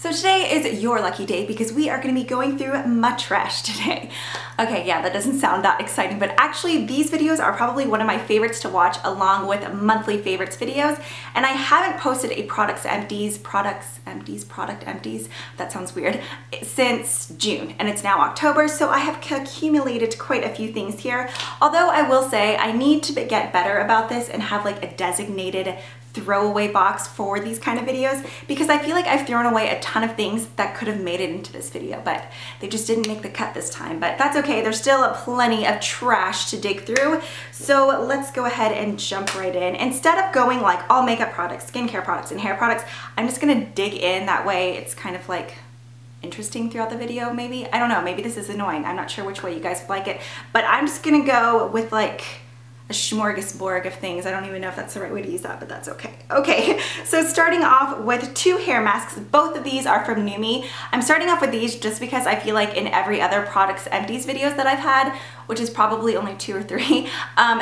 So today is your lucky day because we are going to be going through my trash today. Okay, yeah, that doesn't sound that exciting, but actually these videos are probably one of my favorites to watch along with monthly favorites videos. And I haven't posted a product empties, that sounds weird, since June, and it's now October, so I have accumulated quite a few things here. Although I will say I need to get better about this and have like a designated throwaway box for these kind of videos, because I feel like I've thrown away a ton of things that could have made it into this video, but they just didn't make the cut this time. But that's okay, there's still plenty of trash to dig through. So let's go ahead and jump right in. Instead of going like all makeup products, skincare products, and hair products, I'm just gonna dig in. That way it's kind of like interesting throughout the video, maybe. I don't know, maybe this is annoying. I'm not sure which way you guys would like it, but I'm just gonna go with like a smorgasbord of things. I don't even know if that's the right way to use that, but that's okay. Okay, so starting off with two hair masks. Both of these are from Lumi. I'm starting off with these just because I feel like in every other products empties videos that I've had, which is probably only 2 or 3,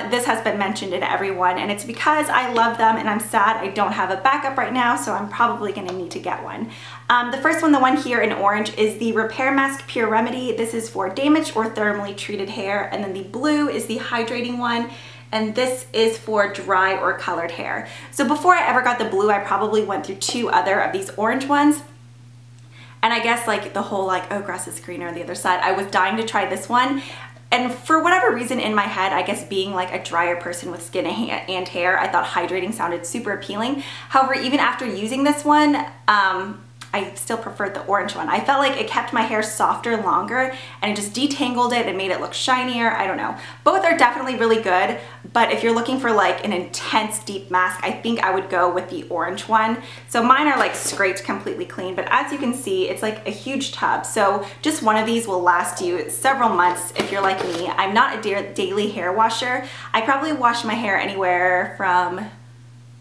this has been mentioned in every one, and it's because I love them and I'm sad I don't have a backup right now, so I'm probably gonna need to get one. The first one, the one here in orange, is the Repair Mask Pure Remedy. This is for damaged or thermally treated hair, and then the blue is the hydrating one, and this is for dry or colored hair. So before I ever got the blue, I probably went through 2 other of these orange ones. And I guess like the whole like, oh, grass is greener on the other side, I was dying to try this one. And for whatever reason in my head, I guess being like a drier person with skin and hair, I thought hydrating sounded super appealing. However, even after using this one, I still preferred the orange one. I felt like it kept my hair softer longer and it just detangled it and made it look shinier. I don't know. Both are definitely really good, but if you're looking for like an intense deep mask, I think I would go with the orange one. So mine are like scraped completely clean, but as you can see, it's like a huge tub. So just one of these will last you several months if you're like me. I'm not a daily hair washer. I probably wash my hair anywhere from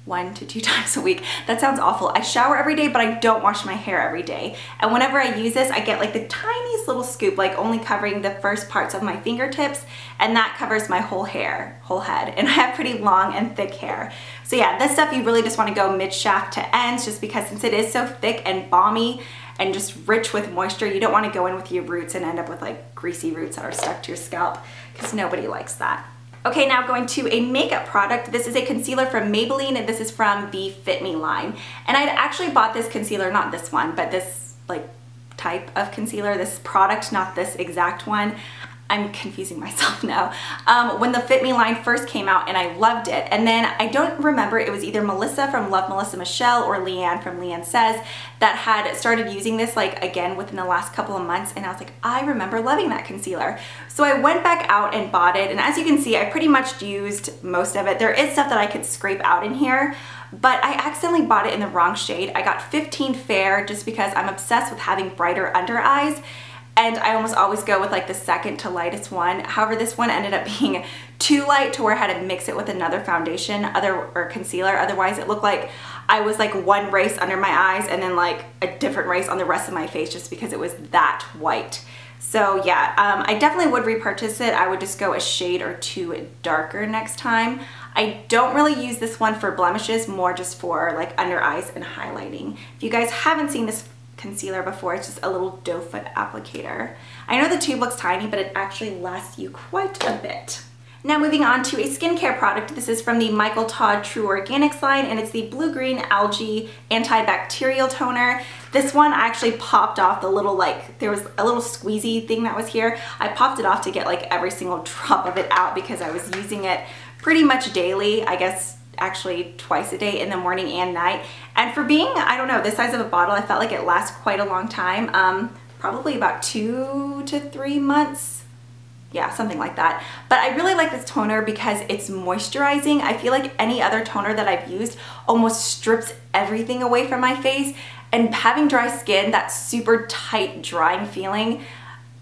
1 to 2 times a week. That sounds awful. I shower every day, but I don't wash my hair every day. And whenever I use this, I get like the tiniest little scoop, like only covering the first parts of my fingertips, and that covers my whole head. And I have pretty long and thick hair. So yeah, this stuff you really just want to go mid-shaft to ends, just because since it is so thick and balmy and just rich with moisture, you don't want to go in with your roots and end up with like greasy roots that are stuck to your scalp, because nobody likes that. Okay, now going to a makeup product. This is a concealer from Maybelline, and this is from the Fit Me line. And I'd actually bought this concealer, not this one, but this like type of concealer, this product, not this exact one. I'm confusing myself now. When the Fit Me line first came out, and I loved it. And then I don't remember, it was either Melissa from Love Melissa Michelle or Leanne from Leanne Says that had started using this like again within the last couple of months, and I was like, I remember loving that concealer. So I went back out and bought it, and as you can see, I pretty much used most of it. There is stuff that I could scrape out in here, but I accidentally bought it in the wrong shade. I got 15 Fair just because I'm obsessed with having brighter under eyes. And I almost always go with like the second to lightest one. However, this one ended up being too light to where I had to mix it with another foundation or concealer. Otherwise, it looked like I was like one race under my eyes and then like a different race on the rest of my face, just because it was that white. So yeah, I definitely would repurchase it. I would just go a shade or 2 darker next time. I don't really use this one for blemishes, more just for like under eyes and highlighting. If you guys haven't seen this concealer before, it's just a little doe foot applicator. I know the tube looks tiny, but it actually lasts you quite a bit. Now moving on to a skincare product. This is from the Michael Todd True Organics line, and it's the Blue-Green Algae Antibacterial Toner. This one I actually popped off the little, like, there was a little squeezy thing that was here. I popped it off to get like every single drop of it out because I was using it pretty much daily, I guess actually twice a day, in the morning and night. And for being, I don't know, this size of a bottle, I felt like it lasts quite a long time, probably about 2 to 3 months. Yeah, something like that. But I really like this toner because it's moisturizing. I feel like any other toner that I've used almost strips everything away from my face, and having dry skin, that super tight drying feeling,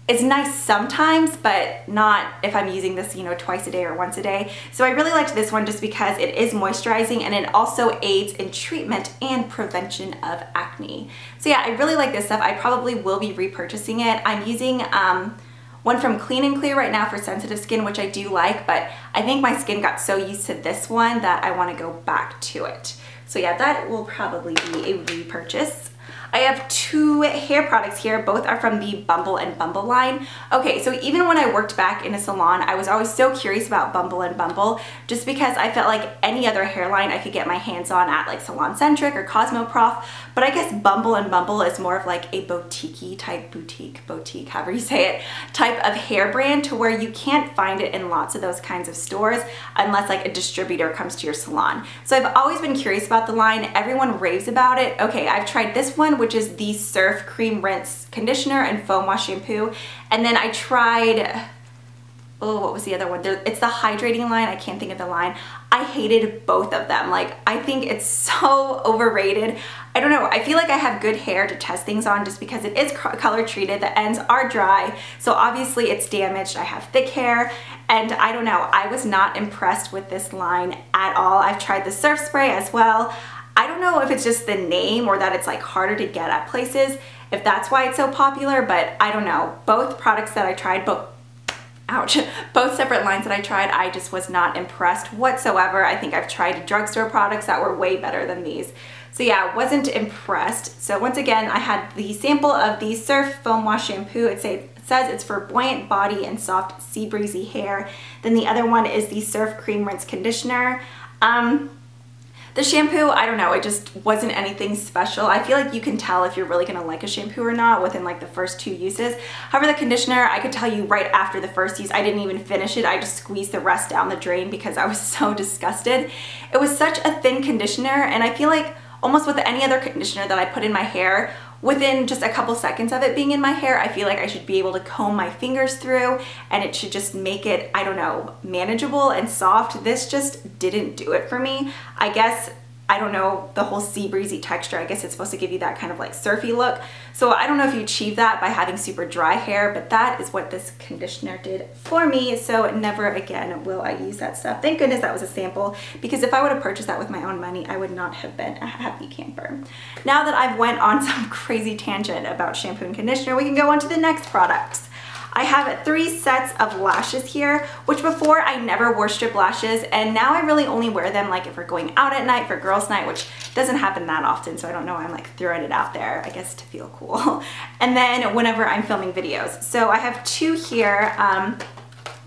it's nice sometimes, but not if I'm using this, you know, twice a day or once a day. So I really liked this one just because it is moisturizing, and it also aids in treatment and prevention of acne. So yeah, I really like this stuff. I probably will be repurchasing it. I'm using one from Clean and Clear right now for sensitive skin, which I do like, but I think my skin got so used to this one that I want to go back to it. So yeah, that will probably be a repurchase. I have 2 hair products here. Both are from the Bumble and Bumble line. Okay, so even when I worked back in a salon, I was always so curious about Bumble and Bumble just because I felt like any other hairline I could get my hands on at like Salon Centric or Cosmoprof, but I guess Bumble and Bumble is more of like a boutique-y type, boutique, however you say it, type of hair brand to where you can't find it in lots of those kinds of stores unless like a distributor comes to your salon. So I've always been curious about the line. Everyone raves about it. Okay, I've tried this one, which is the Surf Cream Rinse Conditioner and Foam Wash Shampoo. And then I tried, oh, what was the other one? It's the hydrating line. I can't think of the line. I hated both of them. Like, I think it's so overrated. I don't know. I feel like I have good hair to test things on just because it is color treated. The ends are dry, so obviously it's damaged. I have thick hair, and I don't know. I was not impressed with this line at all. I've tried the Surf Spray as well. I don't know if it's just the name or that it's like harder to get at places, if that's why it's so popular, but I don't know. Both products that I tried, both separate lines that I tried, I just was not impressed whatsoever. I think I've tried drugstore products that were way better than these. So yeah, wasn't impressed. So once again, I had the sample of the Surf Foam Wash Shampoo. It says it's for buoyant body and soft sea breezy hair. Then the other one is the Surf Cream Rinse Conditioner. The shampoo, I don't know, it just wasn't anything special. I feel like you can tell if you're really gonna like a shampoo or not within like the first 2 uses. However, the conditioner, I could tell you right after the first use, I didn't even finish it. I just squeezed the rest down the drain because I was so disgusted. It was such a thin conditioner, and I feel like almost with any other conditioner that I put in my hair, within just a couple seconds of it being in my hair, I feel like I should be able to comb my fingers through, and it should just make it, I don't know, manageable and soft. This just didn't do it for me. I guess, I don't know, the whole sea breezy texture, I guess it's supposed to give you that kind of like surfy look. So I don't know if you achieve that by having super dry hair, but that is what this conditioner did for me. So never again will I use that stuff. Thank goodness that was a sample, because if I would have purchased that with my own money, I would not have been a happy camper. Now that I've went on some crazy tangent about shampoo and conditioner, we can go on to the next products. I have 3 sets of lashes here, which before I never wore strip lashes, and now I really only wear them like if we're going out at night for girls' night, which doesn't happen that often, so I don't know why I'm like throwing it out there, I guess to feel cool. And then whenever I'm filming videos. So I have 2 here.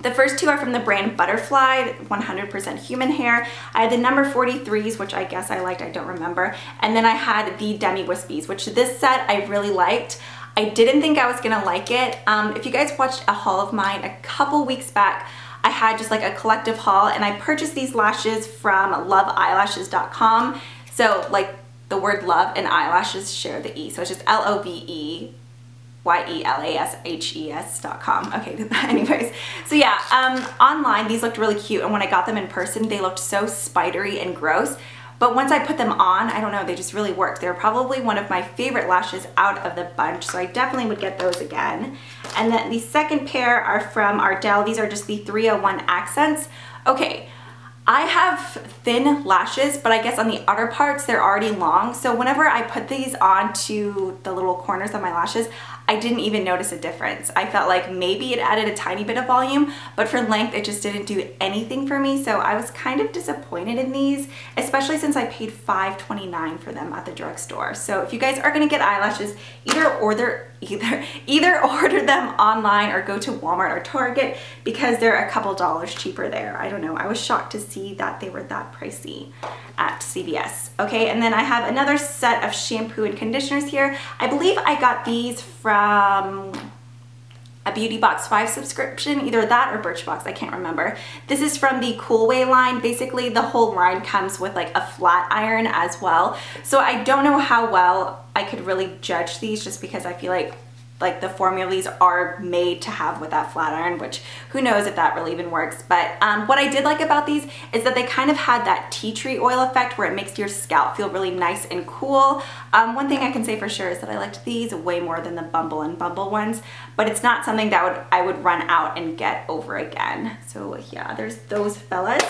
The first 2 are from the brand Butterfly, 100% human hair. I had the number 43s, which I guess I liked, I don't remember. And then I had the Demi Wispies, which this set I really liked. I didn't think I was gonna like it. If you guys watched a haul of mine a couple weeks back, I had just like a collective haul, and I purchased these lashes from loveeyelashes.com. So like the word love and eyelashes share the E, so it's just LOVEYELASHES.com. Okay, anyways. So yeah, online these looked really cute, and when I got them in person, they looked so spidery and gross. But once I put them on, I don't know, they just really worked. They're probably one of my favorite lashes out of the bunch, so I definitely would get those again. And then the second pair are from Ardell. These are just the 301 Accents. Okay, I have thin lashes, but I guess on the outer parts, they're already long. So whenever I put these onto the little corners of my lashes, I didn't even notice a difference. I felt like maybe it added a tiny bit of volume, but for length, it just didn't do anything for me. So I was kind of disappointed in these, especially since I paid $5.29 for them at the drugstore. So if you guys are gonna get eyelashes, either order them online or go to Walmart or Target, because they're a couple dollars cheaper there. I don't know, I was shocked to see that they were that pricey at CVS. Okay, and then I have another set of shampoo and conditioners here. I believe I got these from a Beauty Box 5 subscription, either that or Birchbox, I can't remember. This is from the Cool Way line. Basically, the whole line comes with like a flat iron as well. So I don't know how well I could really judge these, just because I feel like the formulas are made to have with that flat iron, which who knows if that really even works. But what I did like about these is that they kind of had that tea tree oil effect where it makes your scalp feel really nice and cool. One thing I can say for sure is that I liked these way more than the Bumble and Bumble ones, but it's not something that I would run out and get over again. So yeah, there's those fellas.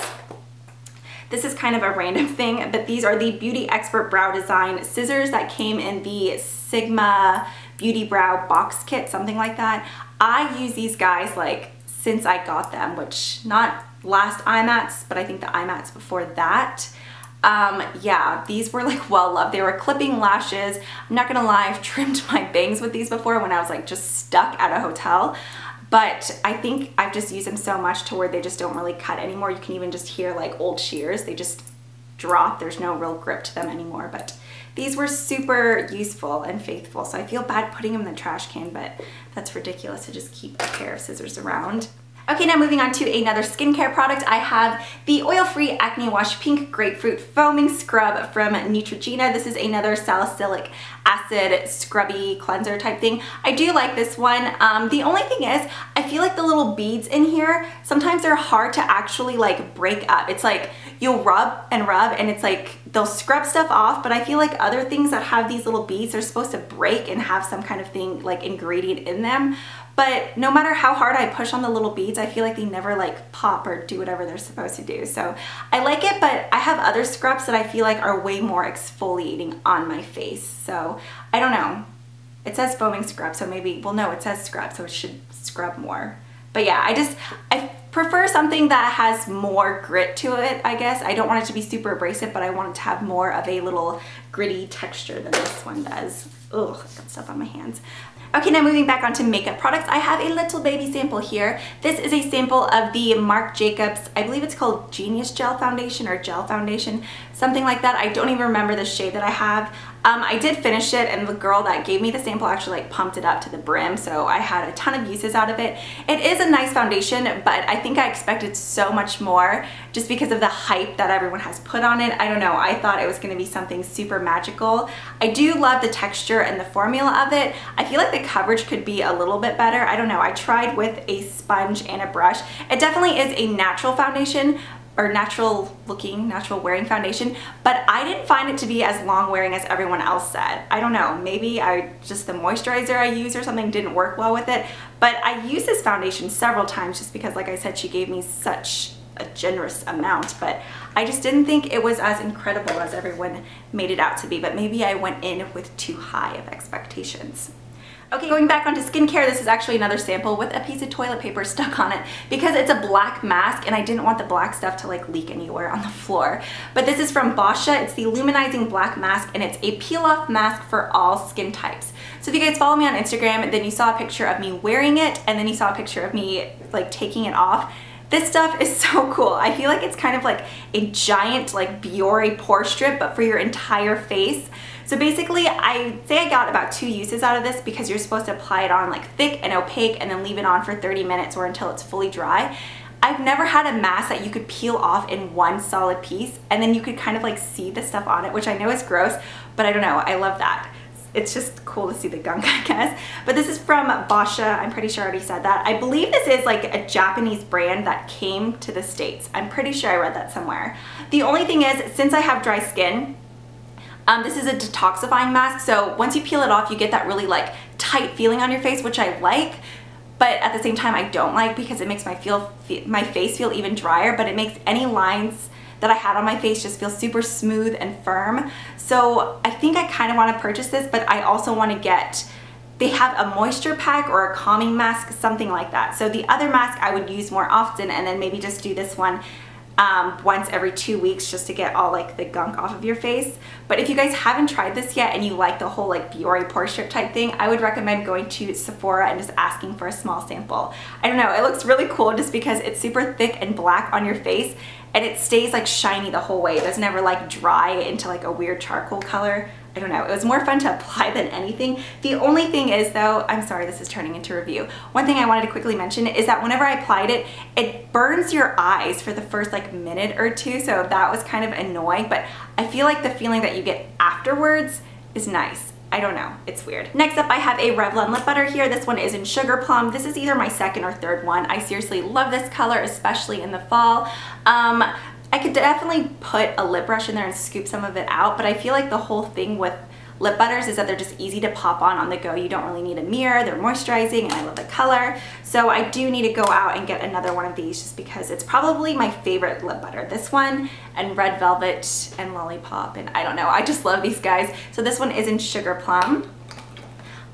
This is kind of a random thing, but these are the Beauty Expert Brow Design scissors that came in the Sigma Beauty Brow box kit, something like that. I use these guys like since I got them, which not last IMATs, but I think the IMATs before that. Yeah, these were like well loved. They were clipping lashes. I'm not gonna lie, I've trimmed my bangs with these before when I was like just stuck at a hotel. But I think I've just used them so much to where they just don't really cut anymore. You can even just hear like old shears. They just drop. There's no real grip to them anymore. But these were super useful and faithful. So I feel bad putting them in the trash can, but that's ridiculous to just keep a pair of scissors around. Okay, now moving on to another skincare product. I have the oil-free Acne Wash Pink Grapefruit Foaming Scrub from Neutrogena. This is another salicylic acid scrubby cleanser type thing. I do like this one. The only thing is, I feel like the little beads in here, sometimes they're hard to actually like break up. It's like you'll rub and it's like they'll scrub stuff off, but I feel like other things that have these little beads are supposed to break and have some kind of thing like ingredient in them. But no matter how hard I push on the little beads, I feel like they never like pop or do whatever they're supposed to do. So I like it, but I have other scrubs that I feel like are way more exfoliating on my face. So I don't know. It says foaming scrub, so maybe, well no, it says scrub, so it should scrub more. But yeah, I prefer something that has more grit to it, I guess. I don't want it to be super abrasive, but I want it to have more of a little gritty texture than this one does. Ugh, I got stuff on my hands. Okay, now moving back onto makeup products, I have a little baby sample here. This is a sample of the Marc Jacobs, I believe it's called Genius Gel Foundation or Gel Foundation, something like that. I don't even remember the shade that I have. I did finish it, and the girl that gave me the sample actually like pumped it up to the brim, so I had a ton of uses out of it. It is a nice foundation, but I think I expected so much more just because of the hype that everyone has put on it. I don't know, I thought it was going to be something super magical. I do love the texture and the formula of it. I feel like the coverage could be a little bit better. I don't know, I tried with a sponge and a brush. It definitely is a natural foundation, or natural looking, natural wearing foundation, but I didn't find it to be as long wearing as everyone else said. I don't know, maybe just the moisturizer I used or something didn't work well with it, but I used this foundation several times just because, like I said, she gave me such a generous amount, but I just didn't think it was as incredible as everyone made it out to be, but maybe I went in with too high of expectations. Okay, going back onto skincare, this is actually another sample with a piece of toilet paper stuck on it because it's a black mask and I didn't want the black stuff to like leak anywhere on the floor. But this is from Boscia. It's the Luminizing Black Mask, and it's a peel-off mask for all skin types. So if you guys follow me on Instagram, then you saw a picture of me wearing it, and then you saw a picture of me like taking it off. This stuff is so cool. I feel like it's kind of like a giant like Biore pore strip, but for your entire face. So basically, I say I got about 2 uses out of this because you're supposed to apply it on like thick and opaque and then leave it on for 30 minutes or until it's fully dry. I've never had a mask that you could peel off in one solid piece and then you could kind of like see the stuff on it, which I know is gross, but I don't know, I love that. It's just cool to see the gunk, I guess. But this is from Boscia. I'm pretty sure I already said that. I believe this is like a Japanese brand that came to the States. I'm pretty sure I read that somewhere. The only thing is, since I have dry skin, this is a detoxifying mask. So once you peel it off, you get that really like tight feeling on your face, which I like. But at the same time, I don't like because it makes my face feel even drier, but it makes any lines that I had on my face just feel super smooth and firm. So I think I kind of want to purchase this, but I also want to get, they have a moisture pack or a calming mask, something like that. So the other mask I would use more often, and then maybe just do this one once every 2 weeks just to get all like the gunk off of your face. But if you guys haven't tried this yet and you like the whole like Biore pore strip type thing, I would recommend going to Sephora and just asking for a small sample. I don't know, it looks really cool just because it's super thick and black on your face and it stays like shiny the whole way. It doesn't ever like dry into like a weird charcoal color. I don't know, it was more fun to apply than anything. The only thing is though, I'm sorry this is turning into a review. One thing I wanted to quickly mention is that whenever I applied it, it burns your eyes for the first like minute or two, so that was kind of annoying, but I feel like the feeling that you get afterwards is nice. I don't know, it's weird. Next up I have a Revlon lip butter here. This one is in Sugar Plum. This is either my second or third one. I seriously love this color, especially in the fall. I could definitely put a lip brush in there and scoop some of it out, but I feel like the whole thing with lip butters is that they're just easy to pop on the go. You don't really need a mirror, they're moisturizing, and I love the color. So I do need to go out and get another one of these just because it's probably my favorite lip butter. This one and Red Velvet and Lollipop, and I don't know, I just love these guys. So this one is in Sugar Plum.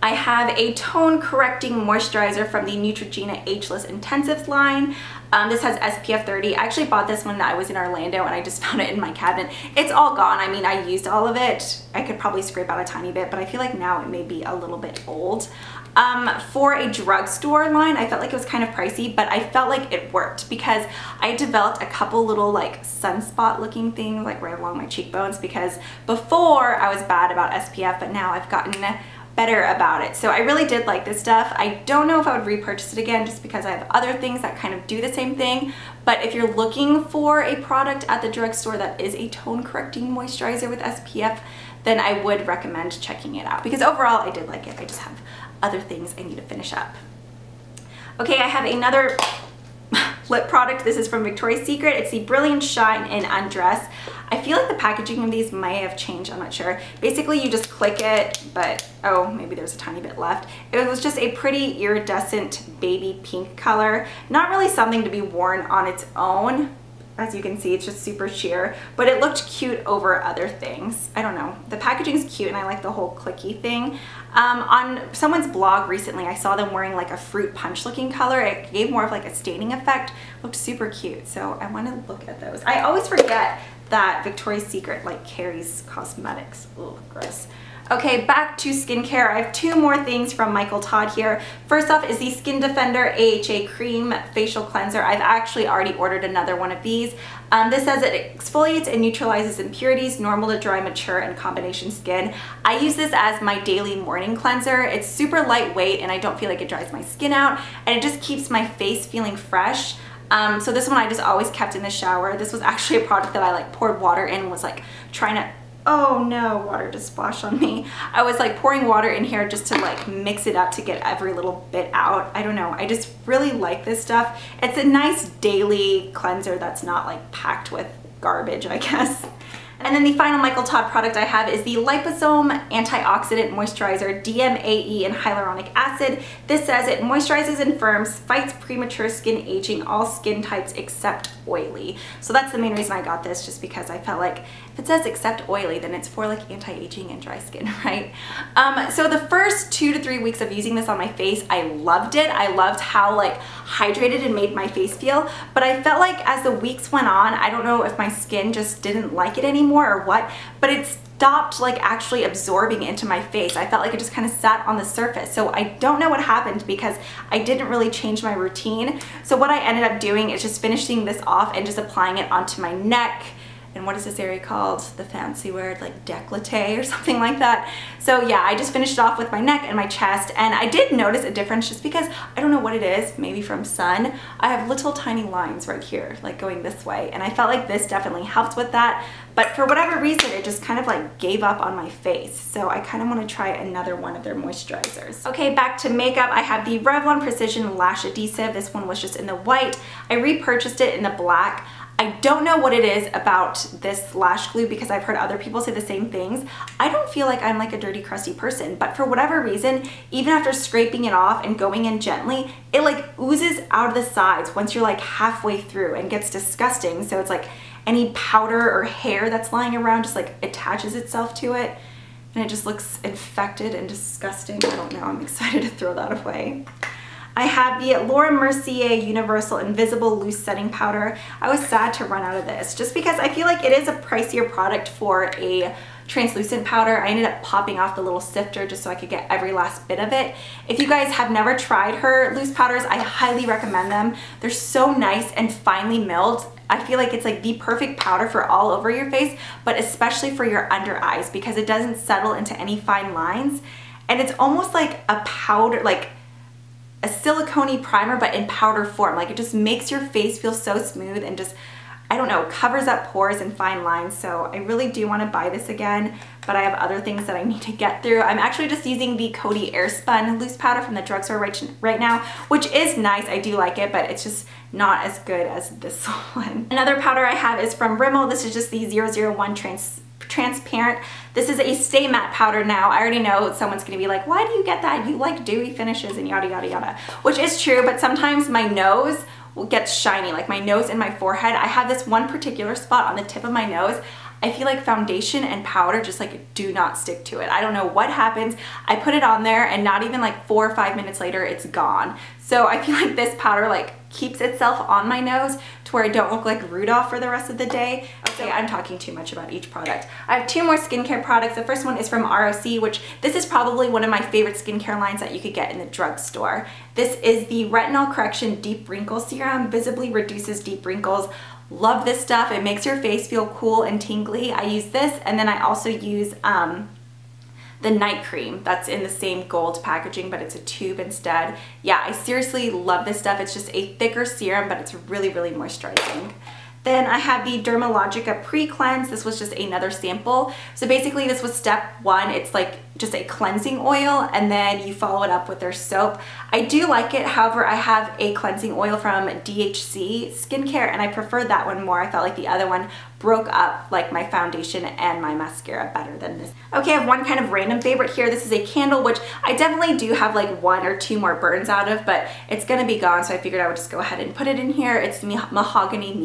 I have a tone correcting moisturizer from the Neutrogena Ageless Intensives line. This has SPF 30. I actually bought this when I was in Orlando and I just found it in my cabinet. It's all gone. I mean, I used all of it. I could probably scrape out a tiny bit, but I feel like now it may be a little bit old. For a drugstore line, I felt like it was kind of pricey, but I felt like it worked because I developed a couple little like sunspot looking things like right along my cheekbones, because before I was bad about SPF, but now I've gotten better about it. So I really did like this stuff. I don't know if I would repurchase it again just because I have other things that kind of do the same thing. But if you're looking for a product at the drugstore that is a tone correcting moisturizer with SPF, then I would recommend checking it out, because overall I did like it. I just have other things I need to finish up. Okay, I have another lip product. This is from Victoria's Secret. It's the Brilliant Shine in Undress. I feel like the packaging of these may have changed, I'm not sure. Basically you just click it, but oh, maybe there's a tiny bit left. It was just a pretty iridescent baby pink color. Not really something to be worn on its own. As you can see, it's just super sheer, but it looked cute over other things. I don't know. The packaging is cute and I like the whole clicky thing. On someone's blog recently, I saw them wearing like a fruit punch looking color. It gave more of like a staining effect. Looked super cute, so I want to look at those. I always forget that Victoria's Secret like carries cosmetics. Ugh, gross. Okay, back to skincare. I have two more things from Michael Todd here. First off is the Skin Defender AHA Cream Facial Cleanser. I've actually already ordered another one of these. This says it exfoliates and neutralizes impurities, normal to dry, mature, and combination skin. I use this as my daily morning cleanser. It's super lightweight and I don't feel like it dries my skin out, and it just keeps my face feeling fresh. So this one I just always kept in the shower. This was actually a product that I like poured water in and was like trying to, oh no, water just splashed on me. I was like pouring water in here just to like mix it up to get every little bit out. I don't know, I just really like this stuff. It's a nice daily cleanser that's not like packed with garbage, I guess. And then the final Michael Todd product I have is the Liposome Antioxidant Moisturizer DMAE and Hyaluronic Acid. This says it moisturizes and firms, fights premature skin aging, all skin types except oily. So that's the main reason I got this, just because I felt like if it says except oily, then it's for like anti-aging and dry skin, right? So the first 2 to 3 weeks of using this on my face, I loved it. I loved how like hydrated it made my face feel, but I felt like as the weeks went on, I don't know if my skin just didn't like it anymore or what, but it stopped like actually absorbing into my face. I felt like it just kind of sat on the surface. So I don't know what happened because I didn't really change my routine. So what I ended up doing is just finishing this off and just applying it onto my neck. And what is this area called? The fancy word, like décolleté or something like that. So yeah, I just finished it off with my neck and my chest, and I did notice a difference just because I don't know what it is, maybe from sun. I have little tiny lines right here, like going this way, and I felt like this definitely helped with that. But for whatever reason, it just kind of like gave up on my face. So I kind of want to try another one of their moisturizers. Okay, back to makeup. I have the Revlon Precision Lash Adhesive. This one was just in the white. I repurchased it in the black. I don't know what it is about this lash glue because I've heard other people say the same things. I don't feel like I'm like a dirty, crusty person, but for whatever reason, even after scraping it off and going in gently, it like oozes out of the sides once you're like halfway through and gets disgusting. So it's like any powder or hair that's lying around just like attaches itself to it, and it just looks infected and disgusting. I don't know, I'm excited to throw that away. I have the Laura Mercier Universal Invisible Loose Setting Powder. I was sad to run out of this just because I feel like it is a pricier product for a translucent powder. I ended up popping off the little sifter just so I could get every last bit of it. If you guys have never tried her loose powders, I highly recommend them. They're so nice and finely milled. I feel like it's like the perfect powder for all over your face, but especially for your under eyes because it doesn't settle into any fine lines. And it's almost like a powder, like a silicone-y primer, but in powder form. Like it just makes your face feel so smooth and just, I don't know, covers up pores and fine lines. So I really do want to buy this again, but I have other things that I need to get through. I'm actually just using the Coty Airspun loose powder from the drugstore right now, which is nice. I do like it, but it's just not as good as this one. Another powder I have is from Rimmel. This is just the 001 Transparent. This is a Stay Matte powder now. I already know someone's gonna be like, why do you get that? You like dewy finishes and yada yada yada, which is true, but sometimes my nose gets shiny, like my nose and my forehead. I have this one particular spot on the tip of my nose. I feel like foundation and powder just like do not stick to it. I don't know what happens. I put it on there and not even like 4 or 5 minutes later, it's gone. So I feel like this powder like keeps itself on my nose to where I don't look like Rudolph for the rest of the day. Okay, I'm talking too much about each product. I have 2 more skincare products. The first one is from ROC, which this is probably one of my favorite skincare lines that you could get in the drugstore. This is the Retinol Correction Deep Wrinkle Serum. Visibly reduces deep wrinkles. Love this stuff. It makes your face feel cool and tingly. I use this, and then I also use the night cream that's in the same gold packaging, but it's a tube instead. Yeah, I seriously love this stuff. It's just a thicker serum, but it's really, really moisturizing. Then I have the Dermalogica Pre-Cleanse. This was just another sample. So basically this was step 1. It's like just a cleansing oil, and then you follow it up with their soap. I do like it. However, I have a cleansing oil from DHC Skincare, and I preferred that one more. I felt like the other one broke up like my foundation and my mascara better than this. Okay, I have one kind of random favorite here. This is a candle, which I definitely do have like 1 or 2 more burns out of, but it's gonna be gone, so I figured I would just go ahead and put it in here. It's mahogany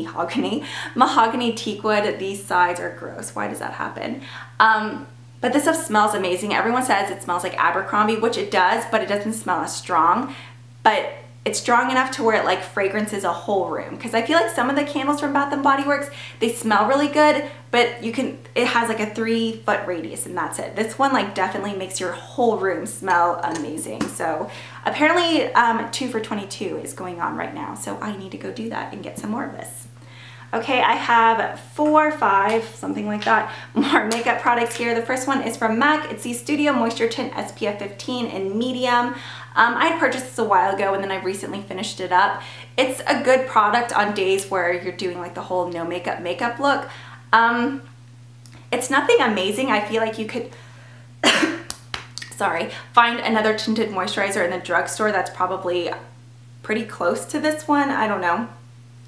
teakwood. These sides are gross. Why does that happen? But this stuff smells amazing. Everyone says it smells like Abercrombie, which it does, but it doesn't smell as strong. But it's strong enough to where it like fragrances a whole room. Because I feel like some of the candles from Bath & Body Works, they smell really good, but it has like a 3-foot radius and that's it. This one like definitely makes your whole room smell amazing. So apparently 2 for $22 is going on right now. So I need to go do that and get some more of this. Okay, I have 4 or 5, something like that, more makeup products here. The first one is from MAC. It's the Studio Moisture Tint SPF 15 in medium. I had purchased this a while ago and then I recently finished it up. It's a good product on days where you're doing like the whole no makeup look. It's nothing amazing. I feel like you could sorry, find another tinted moisturizer in the drugstore that's probably pretty close to this one. I don't know.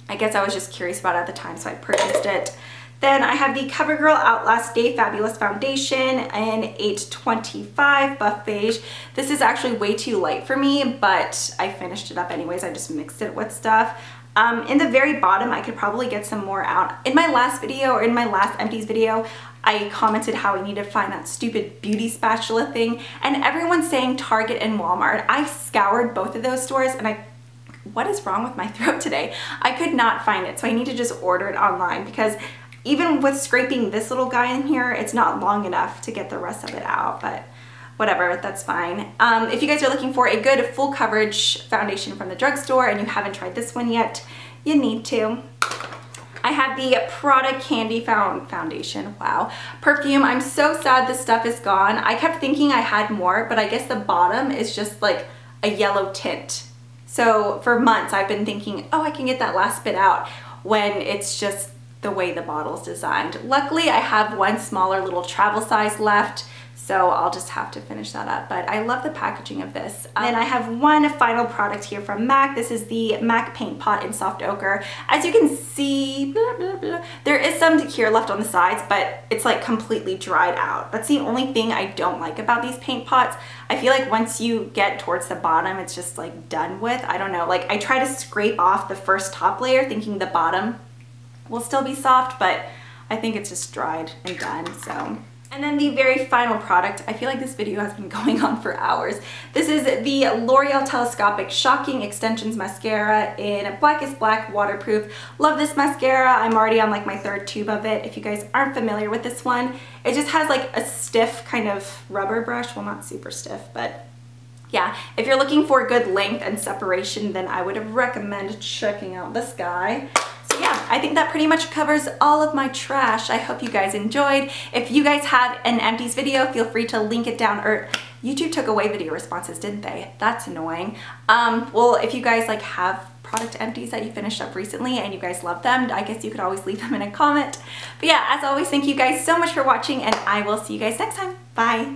I guess I was just curious about it at the time, so I purchased it. Then I have the CoverGirl Outlast Day Fabulous Foundation in 825 Buff Beige. This is actually way too light for me, but I finished it up anyways. I just mixed it with stuff. In the very bottom, I could probably get some more out. In my last video, or in my last Empties video, I commented how I need to find that stupid beauty spatula thing, and everyone's saying Target and Walmart. I scoured both of those stores, and what is wrong with my throat today? I could not find it, so I need to just order it online because even with scraping this little guy in here, it's not long enough to get the rest of it out, but whatever, that's fine. If you guys are looking for a good full coverage foundation from the drugstore and you haven't tried this one yet, you need to. I have the Prada Candy Foundation, wow, perfume. I'm so sad this stuff is gone. I kept thinking I had more, but I guess the bottom is just like a yellow tint. So for months I've been thinking, oh, I can get that last bit out, when it's just the way the bottle's designed. Luckily I have 1 smaller little travel size left, so I'll just have to finish that up. But I love the packaging of this. Then I have 1 final product here from MAC. This is the MAC Paint Pot in Soft Ochre. As you can see, blah, blah, blah, there is some cure left on the sides, but it's like completely dried out. That's the only thing I don't like about these paint pots. I feel like once you get towards the bottom, it's just like done with. I don't know, like I try to scrape off the first top layer thinking the bottom will still be soft, but I think it's just dried and done, so. And then the very final product, I feel like this video has been going on for hours. This is the L'Oreal Telescopic Shocking Extensions Mascara in Blackest Black Waterproof. Love this mascara. I'm already on like my 3rd tube of it. If you guys aren't familiar with this one, it just has like a stiff kind of rubber brush. Well, not super stiff, but yeah. If you're looking for good length and separation, then I would recommend checking out this guy. Yeah, I think that pretty much covers all of my trash. I hope you guys enjoyed. If you guys have an Empties video, feel free to link it down, or YouTube took away video responses, didn't they? That's annoying. Well, if you guys like have product empties that you finished up recently and you guys love them, I guess you could always leave them in a comment. But yeah, as always, thank you guys so much for watching, and I will see you guys next time. Bye.